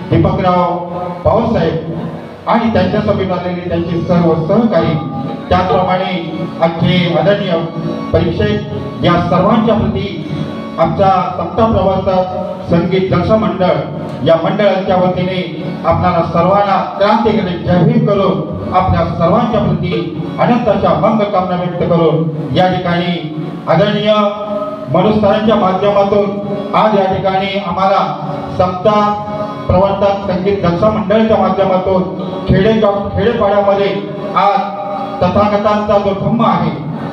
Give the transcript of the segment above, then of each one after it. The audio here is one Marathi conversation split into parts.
दीपकराव पवारसाहेब आणि त्यांच्यासोबत आलेले त्यांचे सर्व सहकारी, त्याचप्रमाणे आजचे आदरणीय परीक्षक, या सर्वांच्या प्रती आमचा सप्ता प्रवर्तक संगीत जलसा मंडळ या मंडळाच्या वतीने आपणाला सर्वांना क्रांतिकारी जय भीम करून आपल्या सर्वांच्या प्रती अनंताच्या मंगलकामना व्यक्त करून या ठिकाणी आदरणीय मनुष्यांच्या माध्यमातून आज या ठिकाणी आम्हाला सप्ता प्रवर्तक संगीत जलसा मंडळाच्या माध्यमातून खेडेपाड्यामध्ये आज तथागतांचा जो धम्म आहे,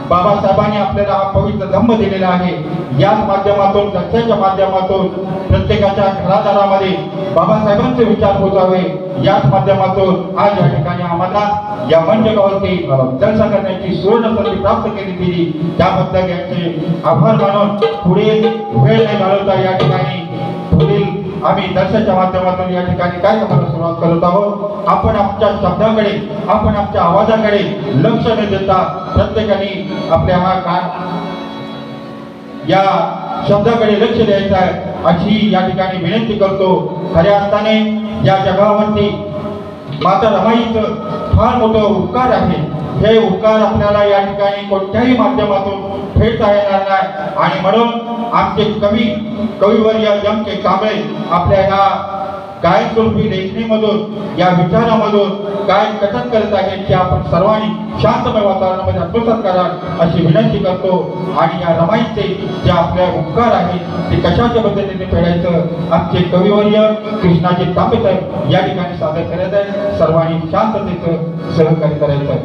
बाबासाहेबांनी आपल्याला हा पवित्र धम्म दिलेला आहे, याच माध्यमातून जलसाच्या माध्यमातून प्रत्येकाच्या घरादारामध्ये बाबासाहेबांचे विचार पोहोचावे, याच माध्यमातून आज या ठिकाणी आम्हाला या मंचकावरती जलसा करण्याची सुवर्ण संधी प्राप्त केली गेली, त्याबद्दल यांचे आभार मानून पुढे वेळ न घालवता या ठिकाणी पुढील आम्ही जलसाच्या माध्यमातून या ठिकाणी काय करायला सुरुवात करत आहोत. आपण आमच्या शब्दाकडे, आपण आमच्या आवाजाकडे लक्ष न देता प्रत्येकाने आपल्या या शब्दाकडे लक्ष द्यायचं आहे अशी या ठिकाणी विनंती करतो. खऱ्या अर्थाने या जगावरती माता रमाईचं फार मोठं उपकार आहे. हे उपकार आपल्याला या ठिकाणी कोणत्याही माध्यमातून फेडता येणार नाही आणि म्हणून आमचे कविवर्य जम के कांबळे आपल्या या गायन स्वरूपी लेखणीमधून या विचारामधून काय कथन करत आहेत की आपण सर्वांनी शांतमय वातावरणामध्ये आत्मसात करा अशी विनंती करतो. आणि या रमाईचे जे आपल्या उपकार आहेत ते कशाच्या पद्धतीने फेडायचं आमचे कविवर्य कृष्णाजी तांबे साहेब या ठिकाणी सादर करत आहेत. सर्वांनी शांततेचं सहकार्य करायचं आहे.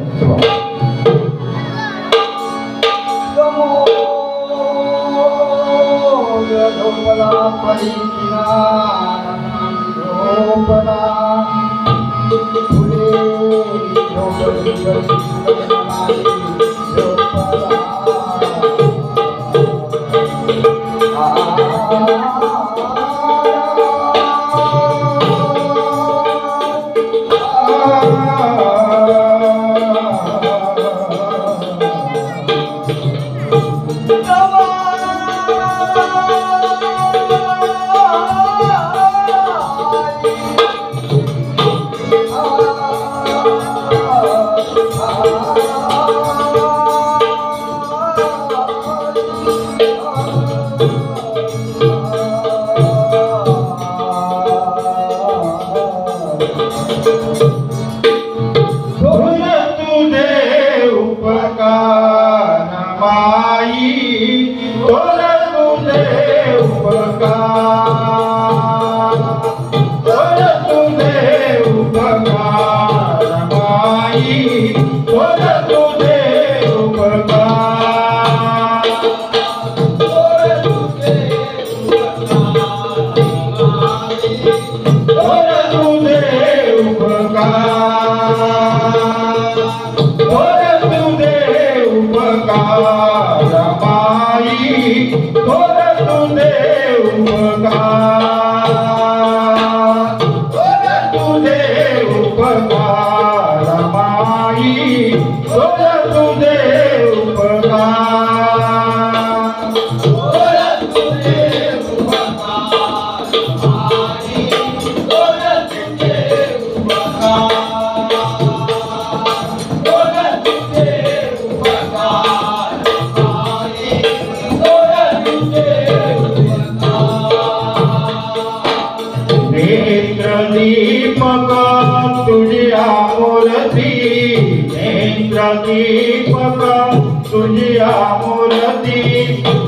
तुझी आमूरती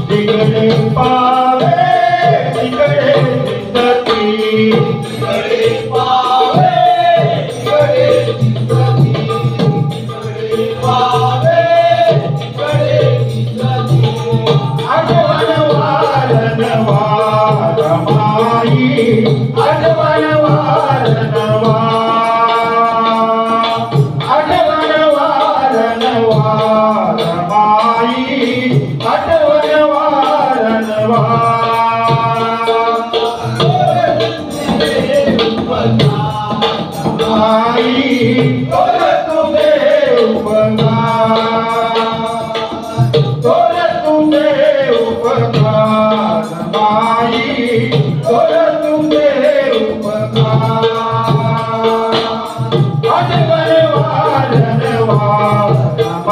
तिकडे पावे तिकडे दिसती, तिकडे पावे तिकडे दिसती, तिकडे पावे तिकडे दिसती. आठवण वारण वार माई, आठवण वारण वार, आठवण वारण वार माई, आठवण वारण वार.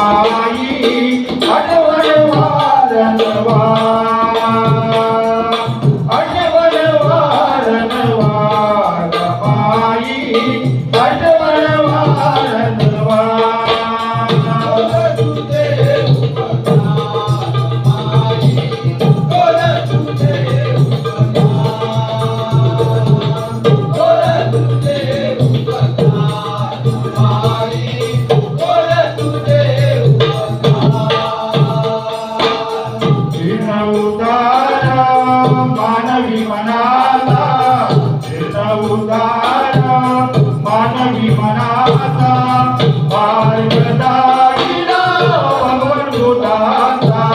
माई आठवण वारंवार आठवण वारंवार माई आठवण वारंवार मानवी मनाचा मानवी मनाचा मार्गदारिला भगवंताचा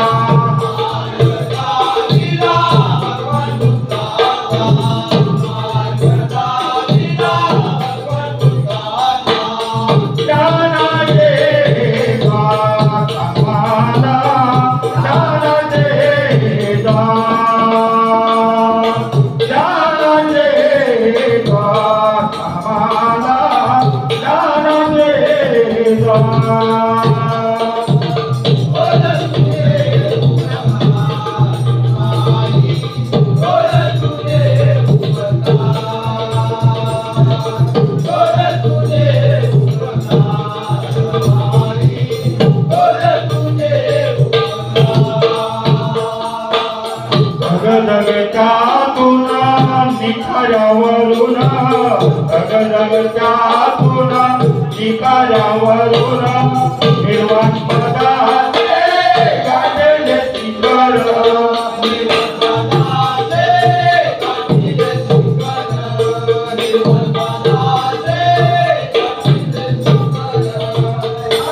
निखाऱ्यावरून निर्वाण पदाचे गाजले शिखर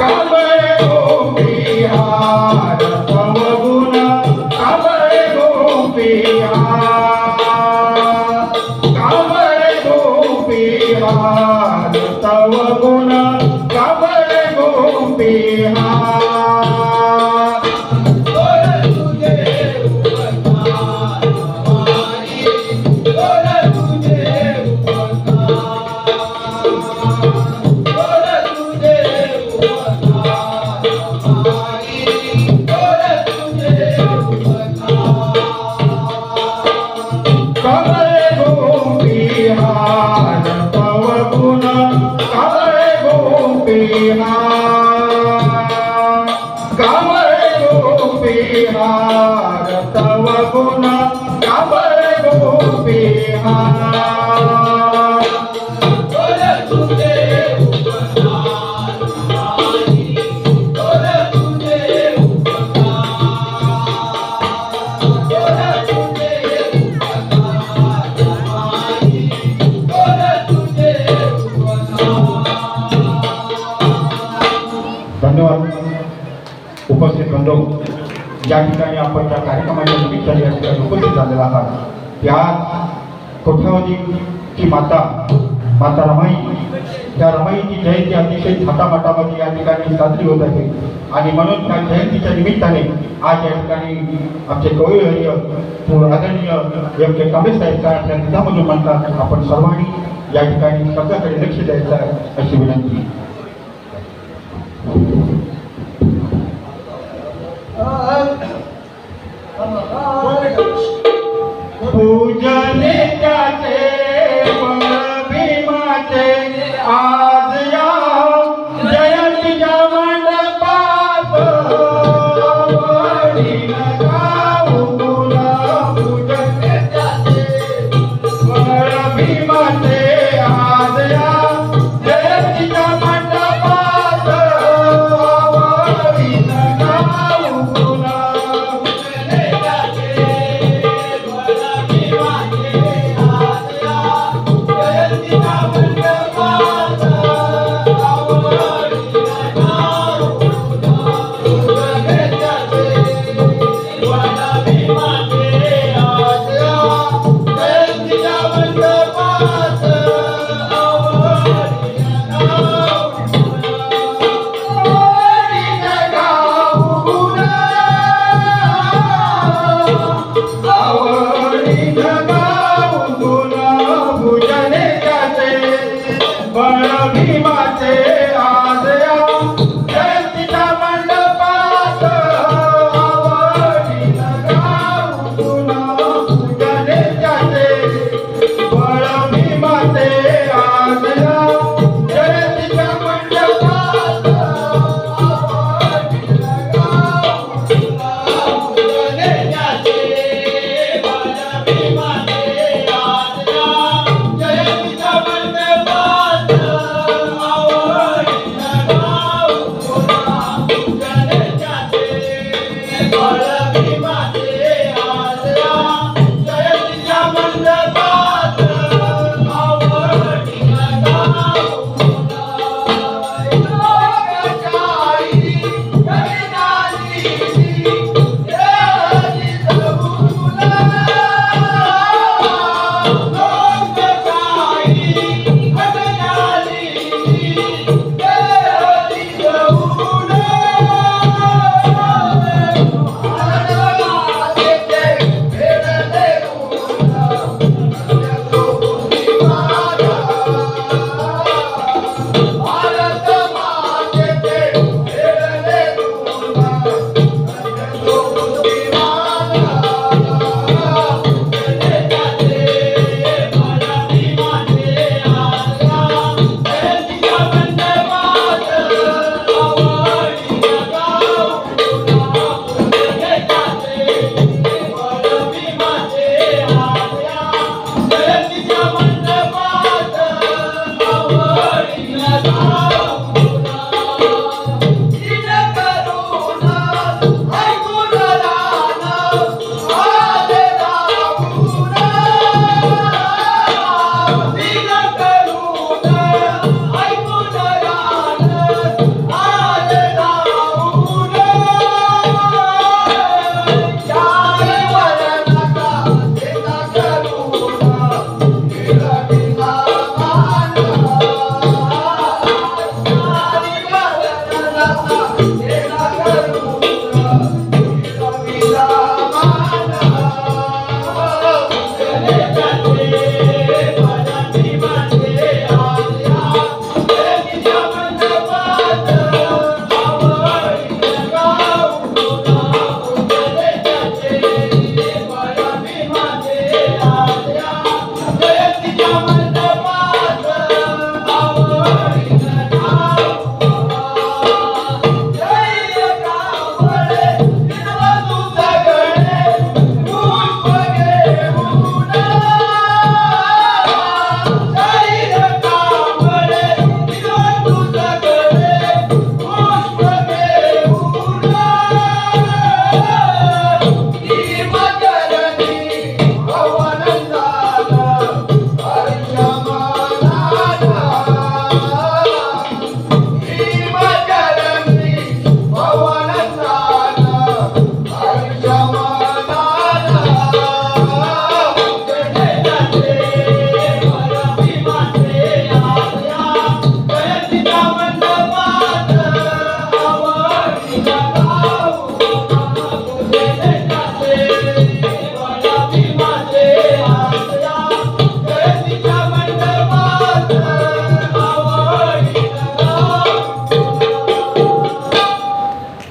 काबळे गोपिहार तव गुण काबळे गोपिहार तव गुण काबळे गोपिहार तव गुण काबळे गोपिहार धन्यवाद. उपस्थित बंधू, या ठिकाणी आपण त्या कार्यक्रमाच्या निमित्ताने या ठिकाणी उपस्थित झालेला आहात. त्या कोठावदीची माता रमाई, त्या रमाईची जयंती अतिशय थाटामाटामध्ये या ठिकाणी साजरी होत आहे आणि म्हणून त्या जयंतीच्या निमित्ताने आज या ठिकाणी आमचे कवयिवर्य आदरणीय योग्य कांबळे साहेब आपल्या निधामधून म्हणतात. आपण सर्वांनी या ठिकाणी शब्दाकडे लक्ष द्यायचं आहे अशी विनंती. पूजने त्याचे भीमाचे आज या जयंतीच्या मंडपात गाऊ तुला पूजने त्याचे भीमाचे आज या जयंतीच्या मंडपात गाऊ तुला भीमाचे आज या जयंतीचा मंडप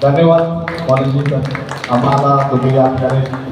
धन्यवाद कॉलेजची सर, आम्हाला तुम्ही या ठिकाणी